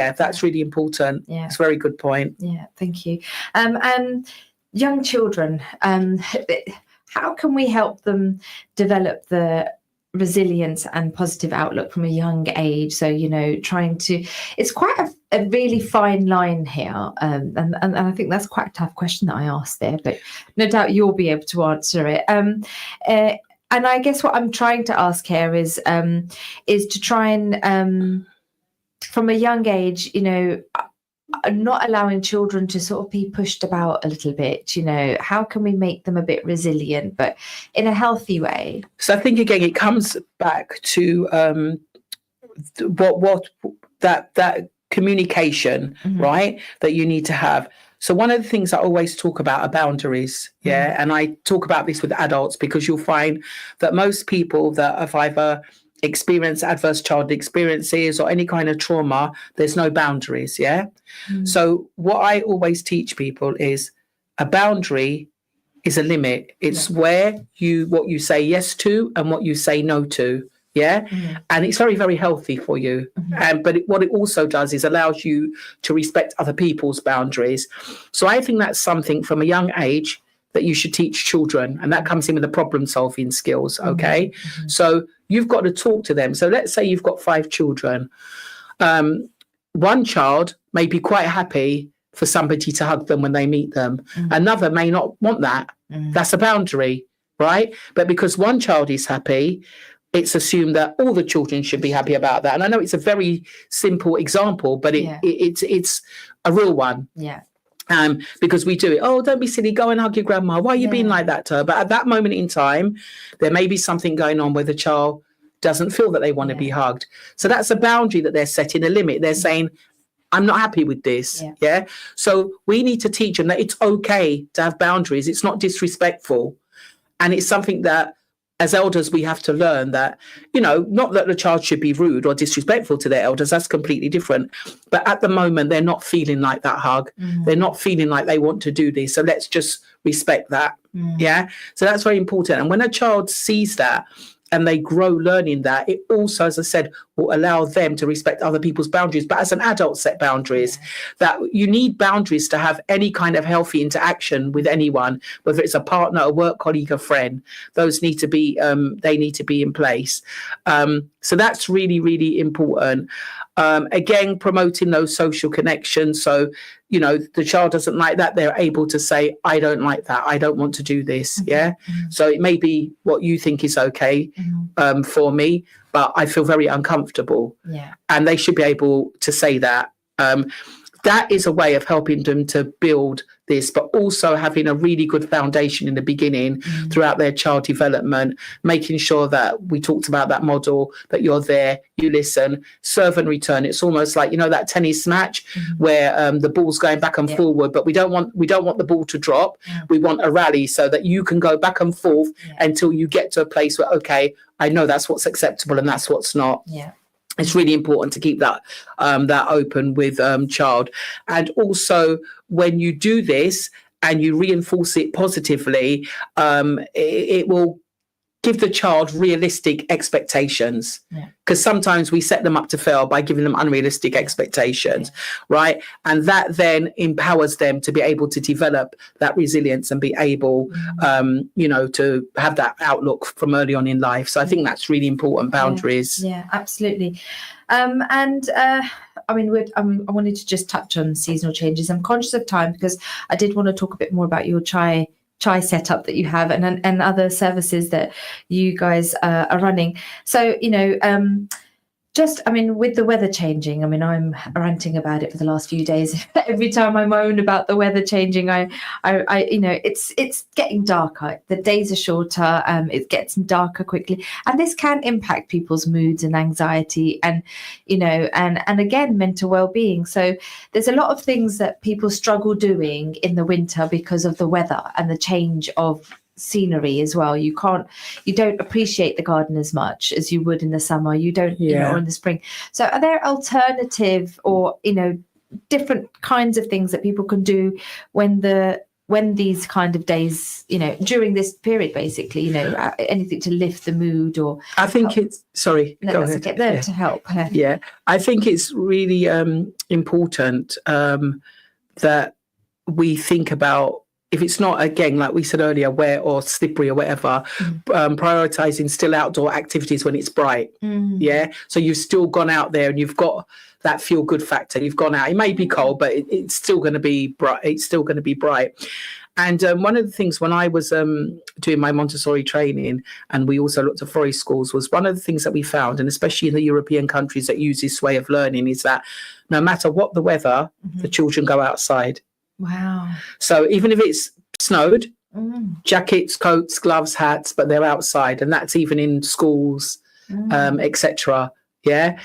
that's really important. Yeah. It's a very good point. Yeah, thank you. And young children, how can we help them develop the resilience and positive outlook from a young age? So, trying to, it's quite a really fine line here. And I think that's quite a tough question that I asked there, but no doubt you'll be able to answer it. And I guess what I'm trying to ask here is to try and, from a young age, not allowing children to sort of be pushed about a little bit. How can we make them a bit resilient, but in a healthy way? So I think, again, it comes back to what that communication, right, that you need to have. So one of the things I always talk about are boundaries, and I talk about this with adults, because you'll find that most people that have either experienced adverse childhood experiences or any kind of trauma, there's no boundaries, So what I always teach people is a boundary is a limit. It's where what you say yes to and what you say no to. And it's very, very healthy for you. But what it also does is allows you to respect other people's boundaries. So I think that's something from a young age that you should teach children, and that comes in with the problem solving skills. Okay. So you've got to talk to them. So let's say you've got 5 children. One child may be quite happy for somebody to hug them when they meet them. Another may not want that. That's a boundary, right? But because one child is happy, it's assumed that all the children should be happy about that. And I know it's a very simple example, but it's a real one. Because we do it. Oh, don't be silly. Go and hug your grandma. Why are you being like that to her? But at that moment in time, there may be something going on where the child doesn't feel that they want to be hugged. So that's a boundary that they're setting, a limit. They're saying, I'm not happy with this. So we need to teach them that it's okay to have boundaries. It's not disrespectful. And it's something that, as elders, we have to learn that, not that the child should be rude or disrespectful to their elders. That's completely different. But at the moment, they're not feeling like that hug. They're not feeling like they want to do this. So let's just respect that. So that's very important. And when a child sees that and they grow learning that, it also, as I said, will allow them to respect other people's boundaries. But as an adult, set boundaries. That you need boundaries to have any kind of healthy interaction with anyone, whether it's a partner, a work colleague, a friend. Those need to be, they need to be in place. So that's really, really important. Again, promoting those social connections. So, the child doesn't like that, they're able to say, I don't like that. I don't want to do this. So it may be what you think is okay for me, but I feel very uncomfortable. And they should be able to say that. That is a way of helping them to build this, but also having a really good foundation in the beginning throughout their child development, making sure that we talked about that model, that you're there, you listen, serve and return. It's almost like, that tennis match where the ball's going back and forward, but we don't want the ball to drop. We want a rally so that you can go back and forth until you get to a place where, okay, I know that's what's acceptable and that's what's not. It's really important to keep that open with child. And also, when you do this and you reinforce it positively, it will give the child realistic expectations, because sometimes we set them up to fail by giving them unrealistic expectations, right? And that then empowers them to be able to develop that resilience and be able, to have that outlook from early on in life. So I think that's really important, boundaries. Yeah, absolutely. I wanted to just touch on seasonal changes. I'm conscious of time because I did want to talk a bit more about your chai setup that you have and other services that you guys are running. So, with the weather changing, I'm ranting about it for the last few days. Every time I moan about the weather changing, it's getting darker. The days are shorter. It gets darker quickly, and this can impact people's moods and anxiety, and again, mental well-being. So there's a lot of things that people struggle doing in the winter because of the weather and the change of scenery as well. You don't appreciate the garden as much as you would in the summer. You don't, or in the spring. So are there alternative or different kinds of things that people can do when when these kind of days, during this period, basically, anything to lift the mood or I think it's sorry. no, go that's ahead. okay, there Yeah. to help. Yeah, I think it's really important that we think about, if it's not, again, like we said earlier, wet or slippery or whatever, prioritizing still outdoor activities when it's bright. Yeah, so you've still gone out there and you've got that feel good factor. You've gone out. It may be cold, but it's still going to be bright. It's still going to be bright. And one of the things when I was doing my Montessori training, and we also looked at forest schools, was one of the things that we found, and especially in the European countries that use this way of learning, is that no matter what the weather, the children go outside. Wow. So even if it's snowed, jackets, coats, gloves, hats, but they're outside, and that's even in schools, etc. Yeah,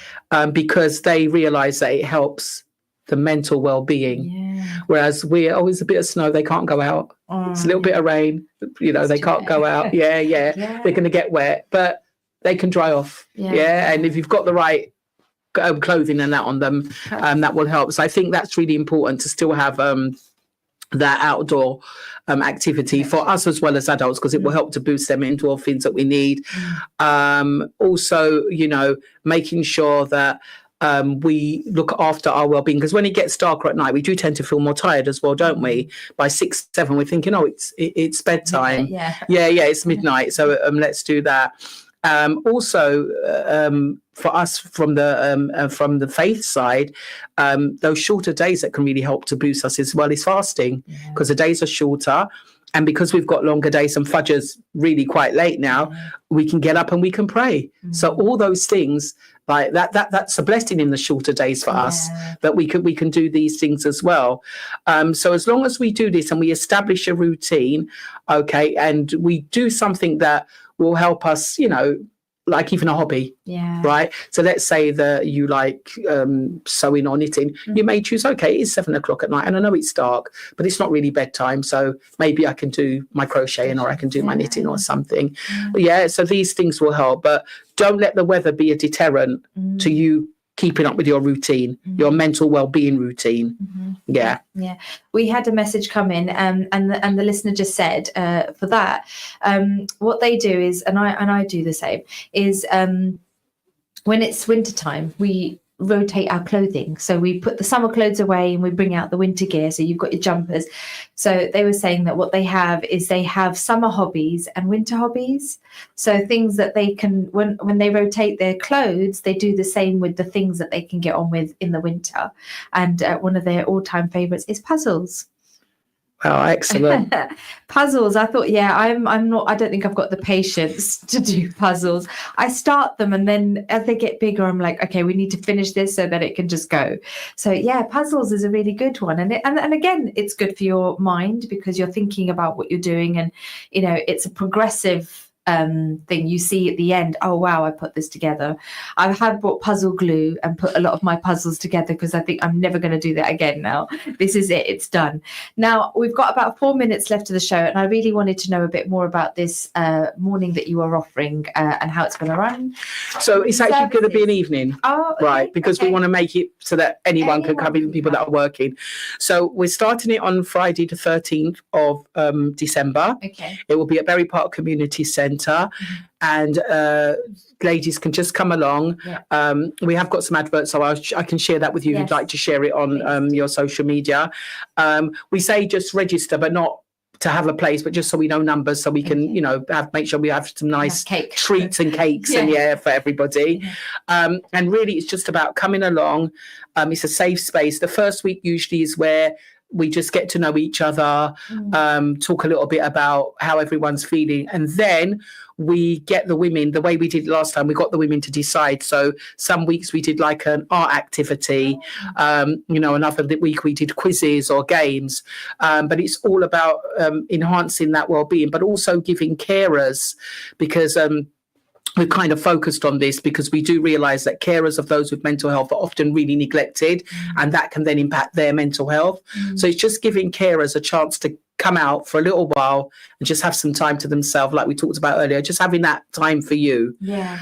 because they realise that it helps the mental well-being. Yeah. Whereas we're always a bit of snow, they can't go out. It's a little bit of rain, they can't go out. Yeah. They're going to get wet, but they can dry off. Yeah. And if you've got the right clothing and that on them, that will help. So I think that's really important to still have that outdoor activity for us as well as adults, because it will help to boost them endorphins that we need. Also, making sure that we look after our well-being, because when it gets darker at night, we do tend to feel more tired as well, don't we? By 6, 7, we're thinking, it's bedtime. Yeah, it's midnight. So let's do that. Also, for us from the faith side, those shorter days that can really help to boost us as well is fasting, because the days are shorter. And because we've got longer days and Fajr's really quite late now, we can get up and we can pray. So all those things like that's a blessing in the shorter days for us, that we can do these things as well. So as long as we do this and we establish a routine, okay, and we do something that will help us, like even a hobby, right? So let's say that you like sewing or knitting. You may choose, okay, it's 7 o'clock at night and I know it's dark, but it's not really bedtime, so maybe I can do my crocheting or I can do my knitting or something. So these things will help, but don't let the weather be a deterrent to you keeping up with your routine, your mental well-being routine. Yeah. We had a message come in, and the listener just said for that, what they do is, and I do the same, is when it's wintertime, we rotate our clothing. So we put the summer clothes away and we bring out the winter gear. So you've got your jumpers. So they were saying that what they have is they have summer hobbies and winter hobbies. So things that they can, when they rotate their clothes, they do the same with the things that they can get on with in the winter. And one of their all-time favorites is puzzles. Oh, excellent. Puzzles. I thought, I don't think I've got the patience to do puzzles. I start them and then as they get bigger, I'm like, okay, we need to finish this so that it can just go. So puzzles is a really good one. And again, it's good for your mind because you're thinking about what you're doing, and, it's a progressive thing. You see at the end, oh wow, I put this together. I have bought puzzle glue and put a lot of my puzzles together because I think I'm never going to do that again now. This is it, it's done. Now we've got about 4 minutes left of the show, and I really wanted to know a bit more about this morning that you are offering and how it's going to run. So it's actually going to be an evening, right? Because we want to make it so that anyone can come, even people that are working. So we're starting it on Friday the 13th of December. Okay. It will be at Berry Park Community Centre. And ladies can just come along. We have got some adverts, so I can share that with you if you'd like to share it on your social media. We say just register, but not to have a place, but just so we know numbers, so we can, make sure we have some nice treats and cakes and for everybody. And really, it's just about coming along. It's a safe space. The first week usually is where we just get to know each other, talk a little bit about how everyone's feeling. And then we get the women, the way we did last time, we got the women to decide. So some weeks we did like an art activity, another week we did quizzes or games. But it's all about enhancing that well-being, but also giving carers, because we're kind of focused on this because we do realise that carers of those with mental health are often really neglected, and that can then impact their mental health. So it's just giving carers a chance to come out for a little while and just have some time to themselves, like we talked about earlier, just having that time for you. Yeah.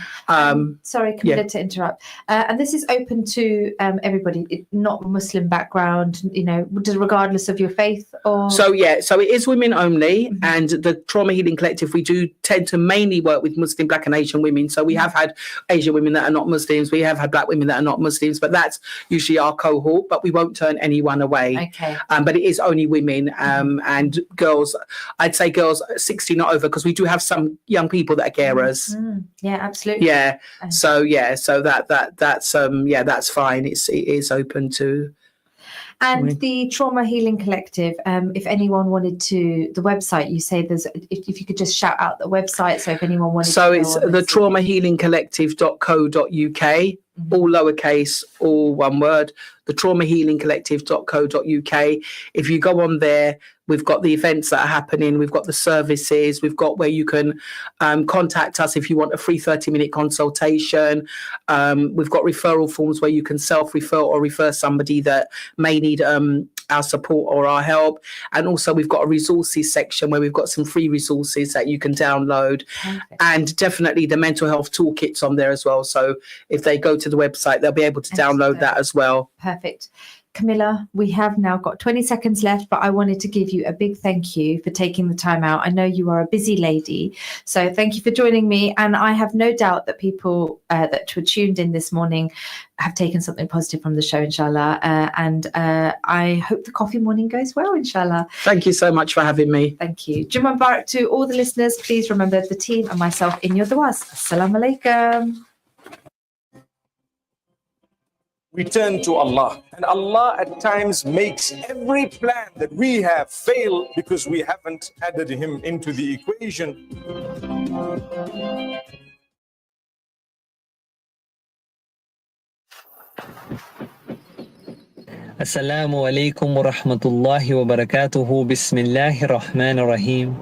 Sorry, Kamilla, yeah. to interrupt. And this is open to everybody, not Muslim background, you know, regardless of your faith or... So it is women only. And the Trauma Healing Collective, we do tend to mainly work with Muslim, Black and Asian women. So we have had Asian women that are not Muslims. We have had Black women that are not Muslims, but that's usually our cohort, but we won't turn anyone away. Okay. But it is only women and girls. I'd say girls 16 or over, because we do have some young people that are carers. Yeah, absolutely. Yeah. So that's fine. It is open to. And the Trauma Healing Collective, if anyone wanted to, the website, you say there's, if you could just shout out the website, so if anyone wanted so to. So it's the traumahealingcollective.co.uk, all lowercase, all one word, the traumahealingcollective.co.uk. If you go on there, we've got the events that are happening. We've got the services. We've got where you can contact us if you want a free 30-minute consultation. We've got referral forms where you can self-refer or refer somebody that may need our support or our help. And also we've got a resources section where we've got some free resources that you can download. Perfect. And definitely the mental health toolkit's on there as well. So if they go to the website, they'll be able to download that as well. Perfect. Kamilla, we have now got 20 seconds left, but I wanted to give you a big thank you for taking the time out. I know you are a busy lady, so thank you for joining me. And I have no doubt that people that were tuned in this morning have taken something positive from the show, inshallah. And I hope the coffee morning goes well, inshallah. Thank you so much for having me. Thank you. Jummah Mubarak to all the listeners. Please remember the team and myself in your du'as. Assalamu alaikum. We turn to Allah, and Allah at times makes every plan that we have fail because we haven't added Him into the equation. Assalamu alaikum wa rahmatullahi wa barakatuhu. Bismillahir Rahmanir Rahim.